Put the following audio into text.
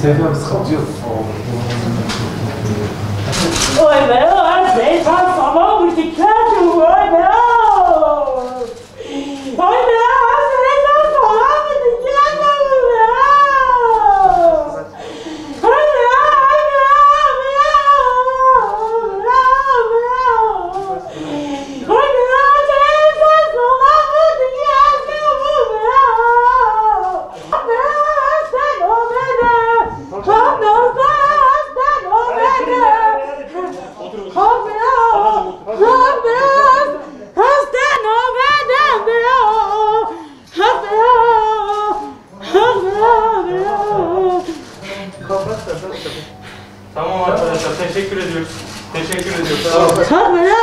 Sevmem sıkıntı yok. Ôi mẹ ơi, để sao sao mà mình thịt khác chưa ơi mẹ ơi. Ôi mẹ ơi, để sao sao mà mình thịt khác chưa mẹ ơi. Ôi mẹ ơi, mẹ ơi, mẹ ơi, mẹ ơi. Ôi mẹ ơi, để sao sao mà mình thịt khác chưa mẹ ơi. Mẹ ơi, sen o beni. Tam da sen o beni. Tamam arkadaşlar, teşekkür ediyoruz. Teşekkür ediyoruz.